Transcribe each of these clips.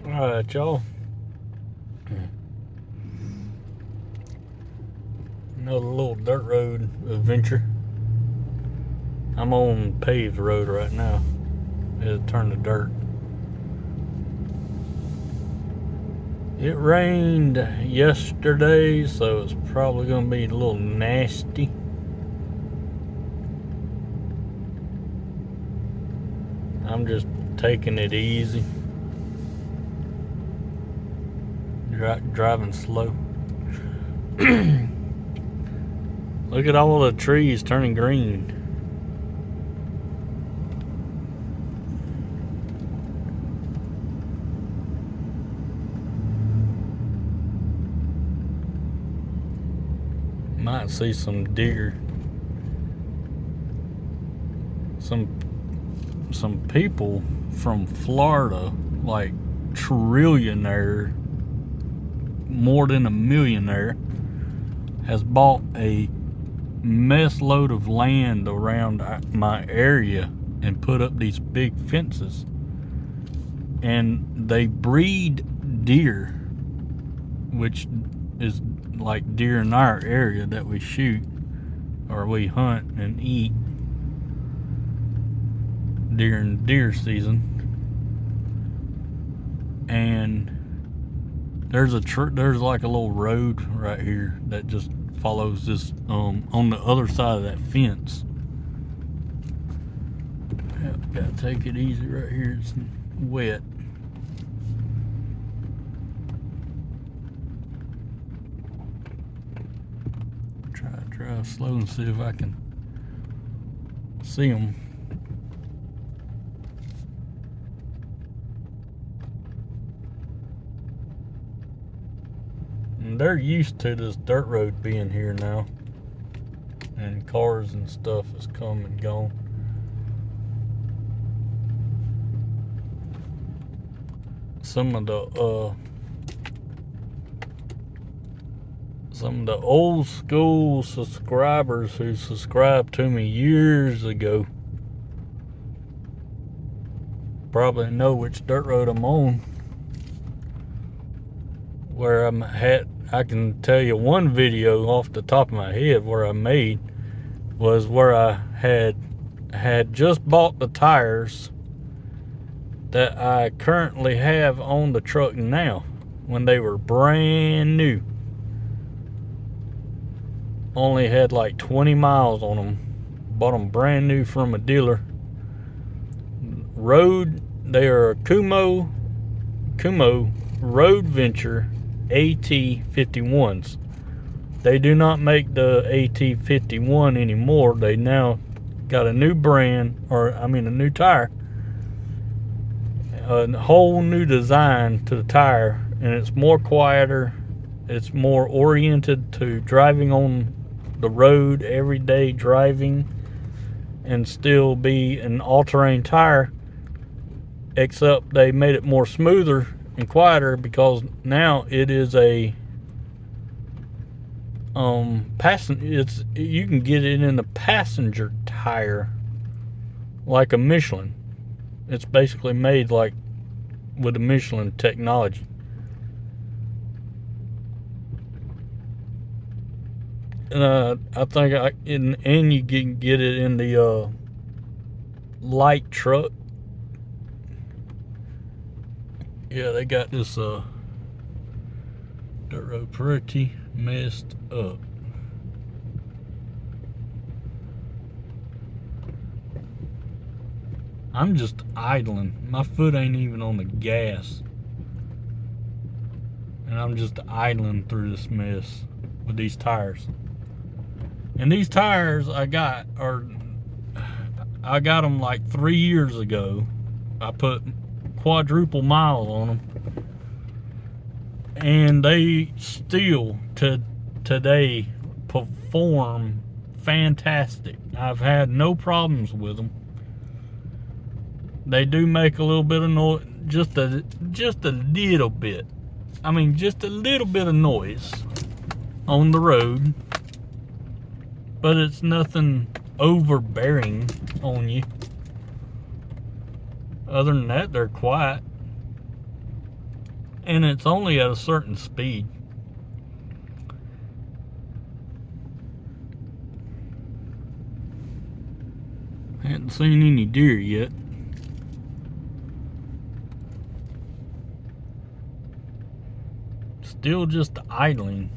Alright, y'all. Another little dirt road adventure. I'm on paved road right now. It'll turn to dirt. It rained yesterday, so it's probably going to be a little nasty. I'm just taking it easy. Driving slow. Look at all the trees turning green. Might see some deer. Some people from Florida, like trillionaire, more than a millionaire, has bought a mess load of land around my area and put up these big fences, and they breed deer, which is like deer in our area that we shoot or we hunt and eat during deer season. And there's like a little road right here that just follows this on the other side of that fence. Yep, gotta take it easy right here. It's wet. Try to drive slow and see if I can see them. And they're used to this dirt road being here now, and cars and stuff has come and gone. Some of the old school subscribers who subscribed to me years ago probably know which dirt road I'm on. Where I can tell you one video off the top of my head where I made was where I had just bought the tires that I currently have on the truck now, when they were brand new. Only had like 20 miles on them. Bought them brand new from a dealer. They are Kumho Road Venture AT51s. They do not make the AT51 anymore. They now got a new brand, a new tire, a whole new design to the tire, and it's more quieter. It's more oriented to driving on the road, everyday driving, and still be an all-terrain tire, except they made it more smoother and quieter because now it is a you can get it in the passenger tire like a Michelin. It's basically made like with the Michelin technology. And I think and you can get it in the light truck. Yeah, they got this dirt road pretty messed up. I'm just idling. My foot ain't even on the gas. And I'm just idling through this mess with these tires. And these tires I got them like 3 years ago. I put quadruple miles on them, and they still today perform fantastic. I've had no problems with them. They do make a little bit of noise, just a little bit. Just a little bit of noise on the road, but it's nothing overbearing on you. Other than that, they're quiet. And it's only at a certain speed. I hadn't seen any deer yet. Still just idling.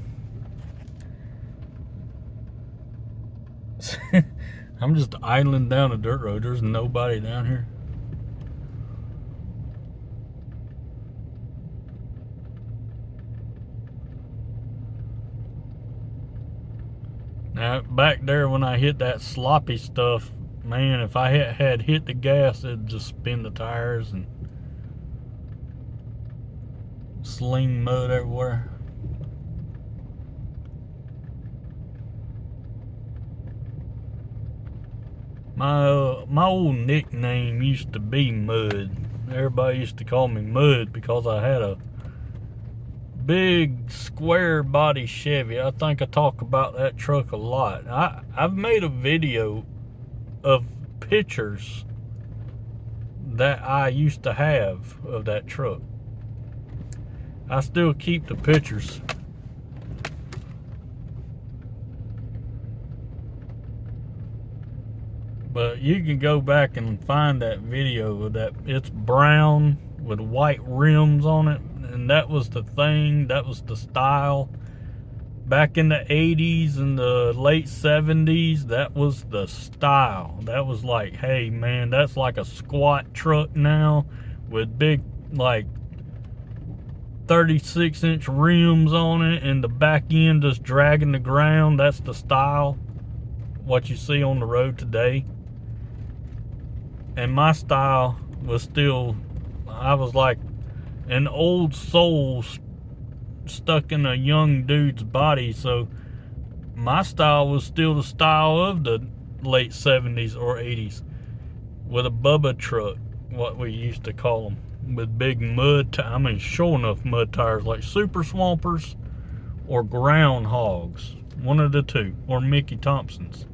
I'm just idling down a dirt road. There's nobody down here. Now, back there when I hit that sloppy stuff, man, if I had hit the gas, it'd just spin the tires and sling mud everywhere. My old nickname used to be Mud. Everybody used to call me Mud because I had a big square body Chevy. I think I talk about that truck a lot. I've made a video of pictures that I used to have of that truck. I still keep the pictures. But you can go back and find that video of that. It's brown with white rims on it. And that was the thing. That was the style. Back in the 80s and the late 70s, that was the style. That was like, hey man, that's like a squat truck now with big like 36-inch rims on it and the back end just dragging the ground. That's the style. What you see on the road today. And my style was still, I was like an old soul stuck in a young dude's body. So my style was still the style of the late 70s or 80s with a Bubba truck, what we used to call them, with big mud, sure enough mud tires, like Super Swampers or Groundhogs, one of the two, or Mickey Thompsons.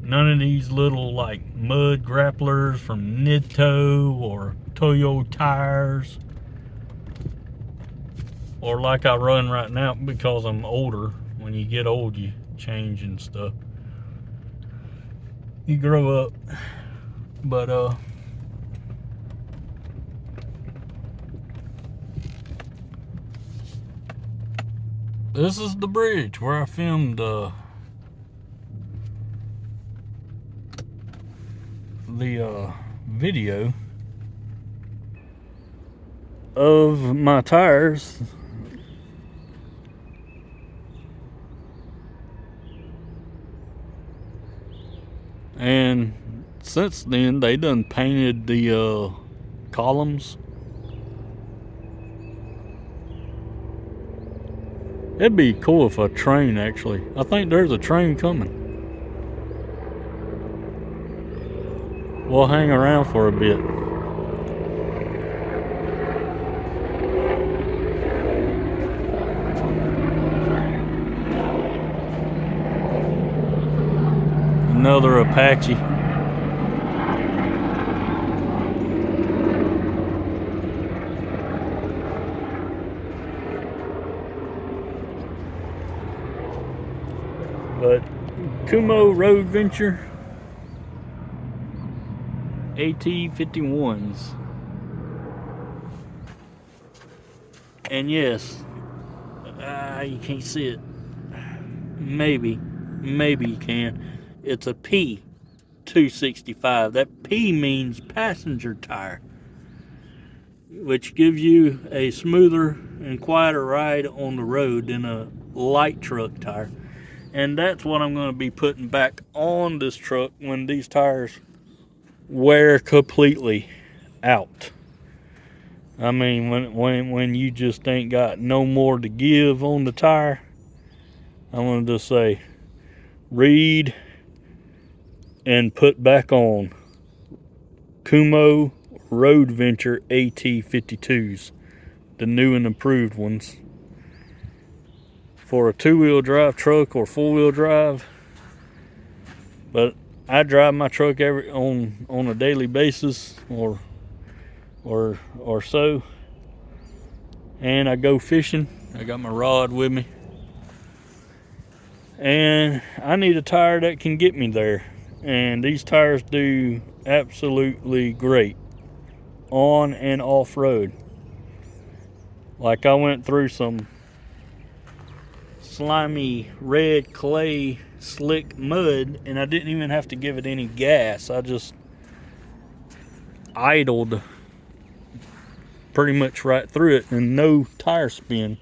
None of these little like mud grapplers from Nitto or Toyo tires, or like I run right now because I'm older. When you get old, you change and stuff. You grow up. But this is the bridge where I filmed the video of my tires. And since then, they done painted the columns. It'd be cool if a train actually. I think there's a train coming. We'll hang around for a bit. Another Apache. But Kumho Road Venture AT51s. And yes, you can't see it. Maybe you can. It's a P265. That P means passenger tire, which gives you a smoother and quieter ride on the road than a light truck tire. And that's what I'm going to be putting back on this truck when these tires wear completely out. I mean, when you just ain't got no more to give on the tire, I'm going to just say, read and put back on Kumho Road Venture AT52s, the new and improved ones. For a 2-wheel drive truck or 4-wheel drive. But I drive my truck on a daily basis or so. and I go fishing. I got my rod with me, and I need a tire that can get me there, and these tires do absolutely great on and off road. Like, I went through some slimy red clay slick mud, and I didn't even have to give it any gas. I just idled pretty much right through it and no tire spin.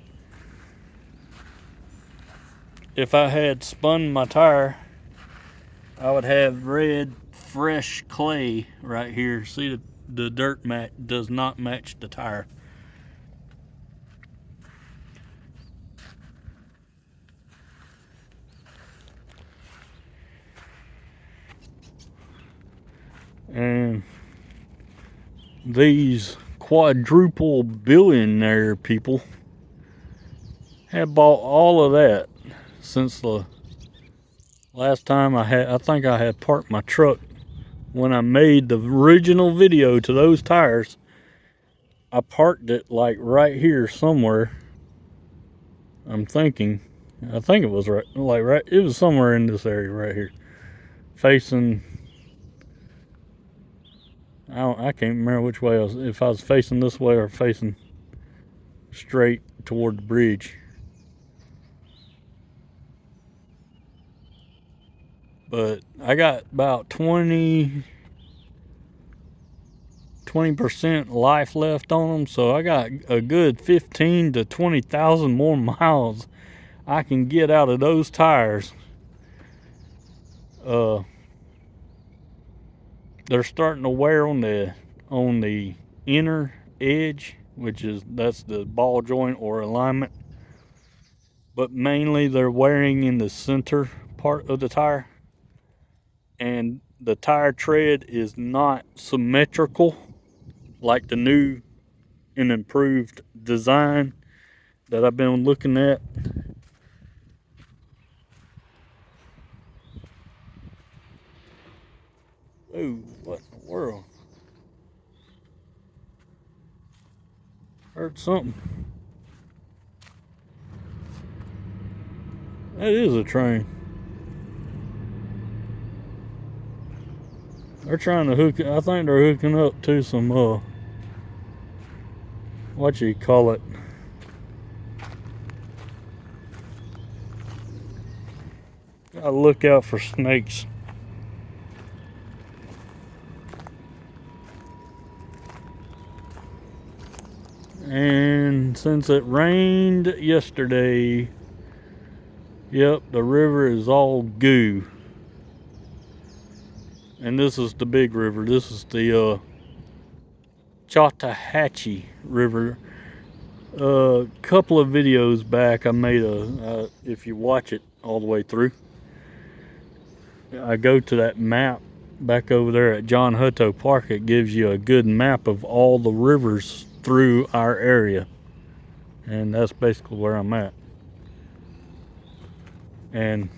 If I had spun my tire, I would have red fresh clay right here. See, the dirt mat does not match the tire. And these quadruple billionaire people have bought all of that since the last time I think I had parked my truck when I made the original video to those tires. I parked it like right here somewhere. I think it was it was somewhere in this area right here, facing, I can't remember which way I was, if I was facing this way or facing straight toward the bridge. But I got about 20% life left on them, so I got a good 15 to 20,000 more miles I can get out of those tires. They're starting to wear on the inner edge, that's the ball joint or alignment, but mainly they're wearing in the center part of the tire, and the tire tread is not symmetrical like the new and improved design that I've been looking at. Oh, what in the world? Heard something. That is a train. They're trying to hook, I think they're hooking up to some, what you call it? Gotta look out for snakes. And since it rained yesterday, yep, the river is all goo. And this is the big river. This is the Chattahoochee River. A couple of videos back, I made if you watch it all the way through, I go to that map back over there at John Hutto Park. It gives you a good map of all the rivers through our area, and that's basically where I'm at. And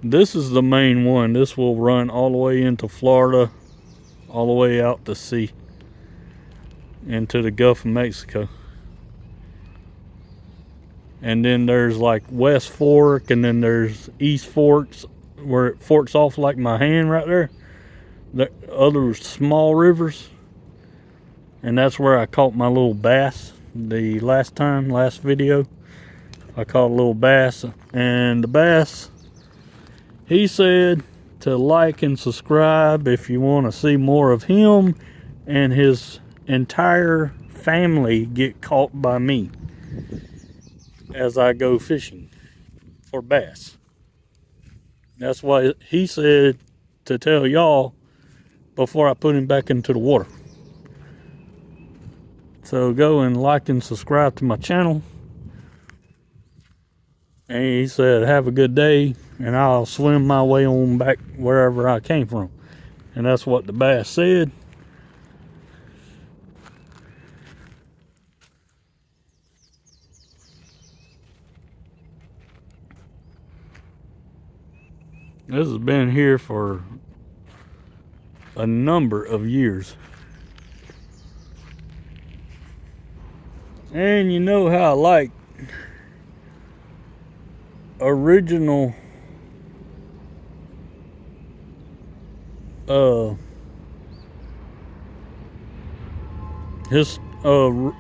this is the main one. This will run all the way into Florida, all the way out to sea, into the Gulf of Mexico. And then there's like West Fork, and then there's East Forks, where it forks off like my hand right there. The other small rivers, and that's where I caught my little bass the last video. I caught a little bass, and the bass, he said to like and subscribe if you want to see more of him and his entire family get caught by me as I go fishing for bass. That's why he said to tell y'all before I put him back into the water. So go and like and subscribe to my channel. And he said, have a good day, and I'll swim my way on back wherever I came from. And that's what the bass said. This has been here for a number of years. And you know how I like original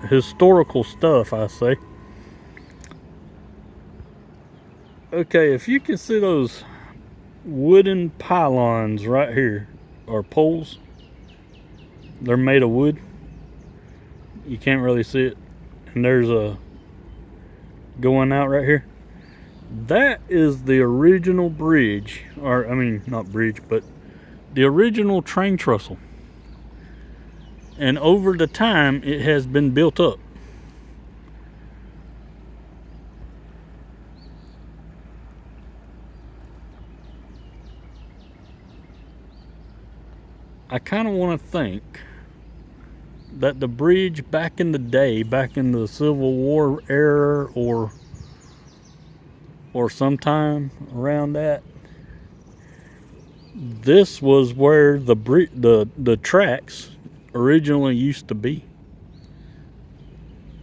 historical stuff, I say. Okay, if you can see those wooden pylons right here, or poles, they're made of wood. You can't really see it. And there's a going out right here. That is the original bridge, or I mean, not bridge, but the original train trestle. And over the time, it has been built up. I kind of want to think that the bridge back in the day, back in the Civil War era, or sometime around that, this was where the tracks originally used to be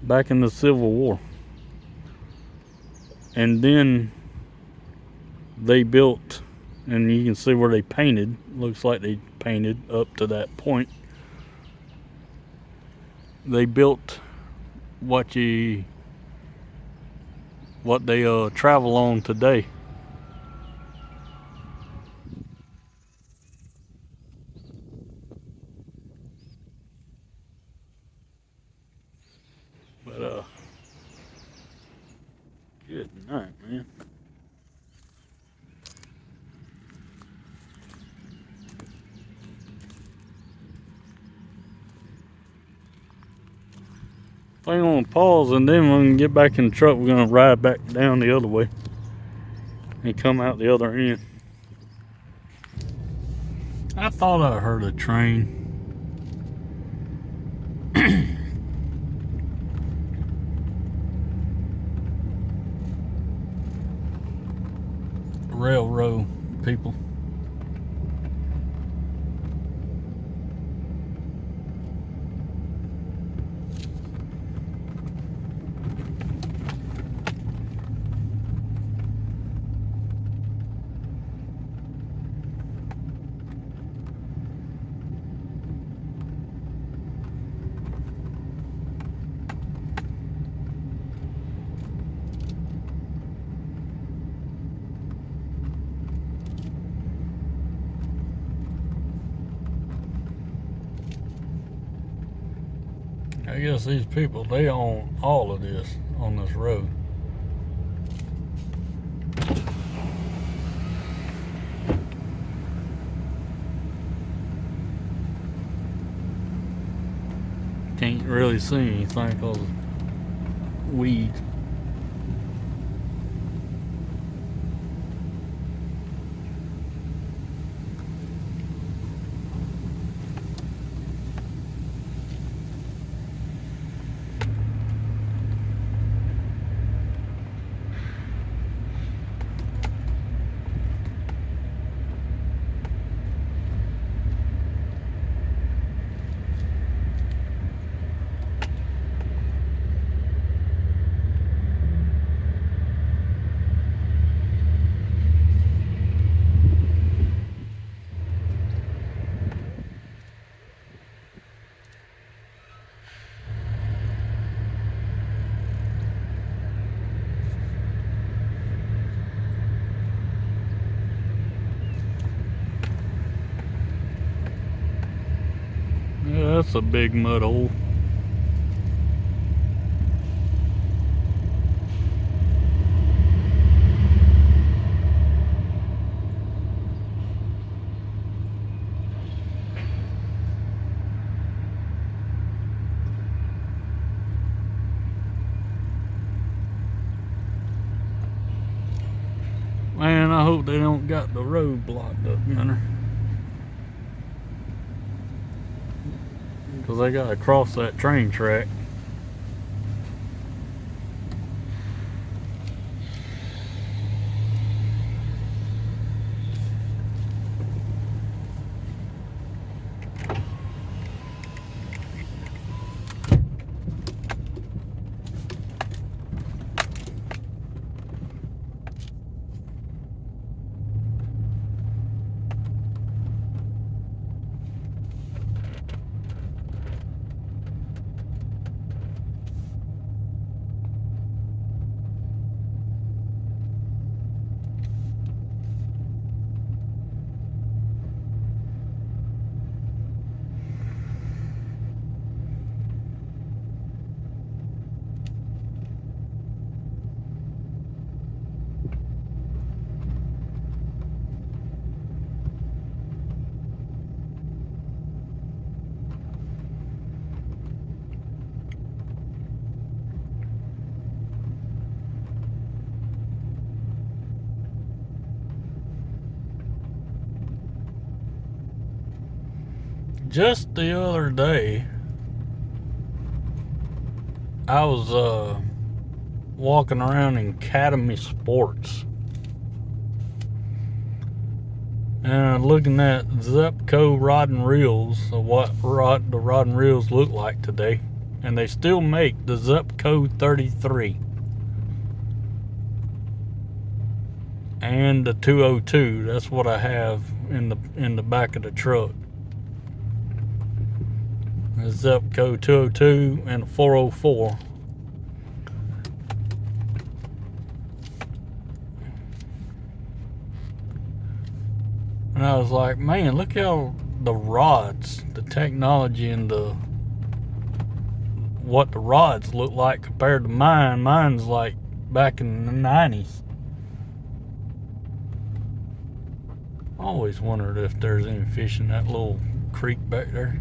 back in the Civil War. And then they built, and you can see where they painted. Looks like they painted up to that point. They built what they travel on today. But good night, man. I'm gonna pause, and then when we get back in the truck, we're gonna ride back down the other way and come out the other end. I thought I heard a train. Railroad people. I guess these people, they own all of this on this road. Can't really see anything because of weeds. Yeah, that's a big mud hole. Man, I hope they don't got the road blocked up, Gunner. Because they gotta cross that train track. Just the other day, I was walking around in Academy Sports and looking at Zepco rod and reels of what the rod and reels look like today, and they still make the Zepco 33 and the 202. That's what I have in the back of the truck. The Zepco 202 and a 404. And I was like, man, look how the rods, the technology, and what the rods look like compared to mine. Mine's like back in the 90s. I always wondered if there's any fish in that little creek back there.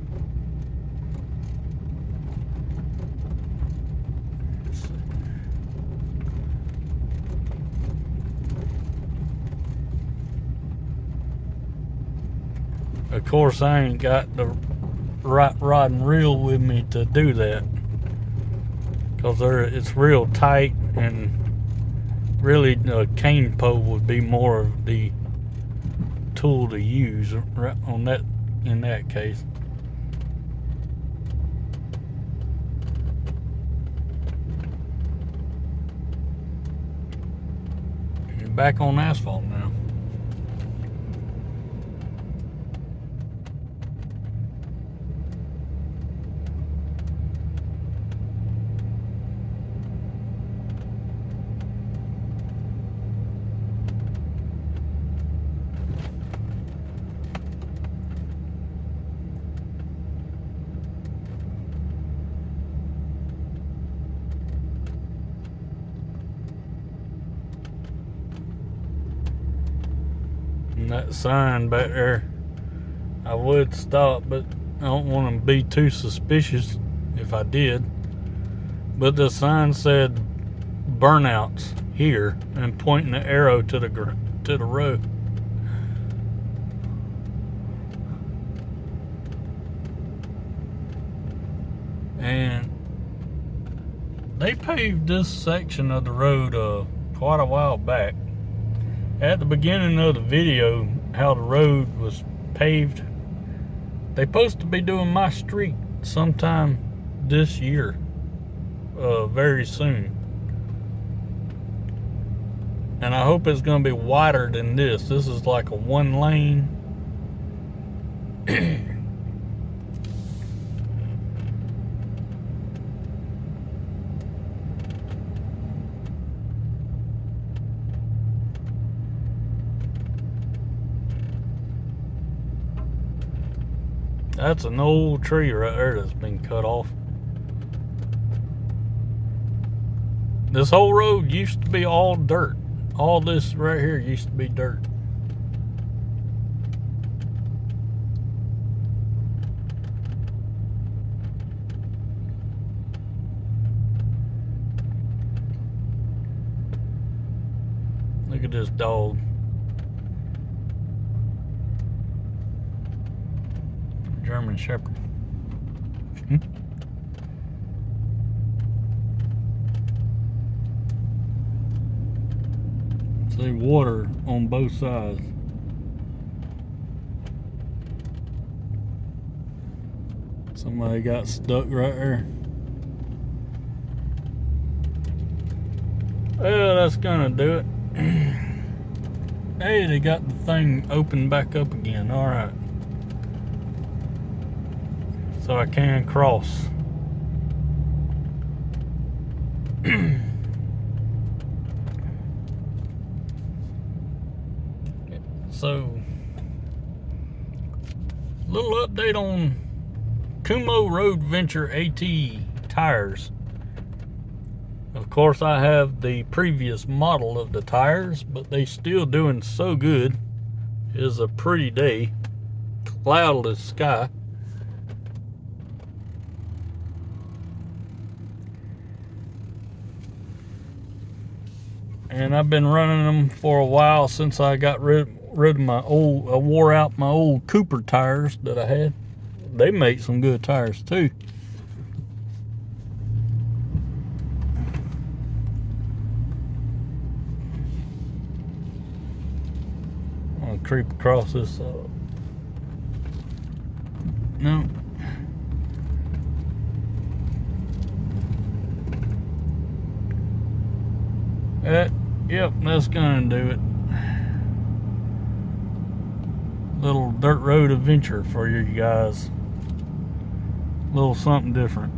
Of course, I ain't got the right rod and reel with me to do that, because it's real tight, and really a cane pole would be more of the tool to use right on that, in that case. You're back on asphalt now. And that sign back there, I would stop, but I don't want to be too suspicious if I did. But the sign said burnouts here and pointing the arrow to the road. And they paved this section of the road quite a while back. At the beginning of the video, how the road was paved, they supposed to be doing my street sometime this year, very soon. And I hope it's going to be wider than this. This is like a 1 lane. That's an old tree right there that's been cut off. This whole road used to be all dirt. All this right here used to be dirt. Look at this dog. German Shepherd. See water on both sides. Somebody got stuck right there. Well, that's gonna do it. Hey, they got the thing opened back up again. All right. So I can cross. So, little update on Kumho Road Venture AT tires. Of course, I have the previous model of the tires, but they still doing so good. It is a pretty day, cloudless sky. And I've been running them for a while since I got rid of my old, I wore out my old Cooper tires that I had. they make some good tires too. I'm gonna creep across this. No. Yep, that's gonna do it. Little dirt road adventure for you guys. Little something different.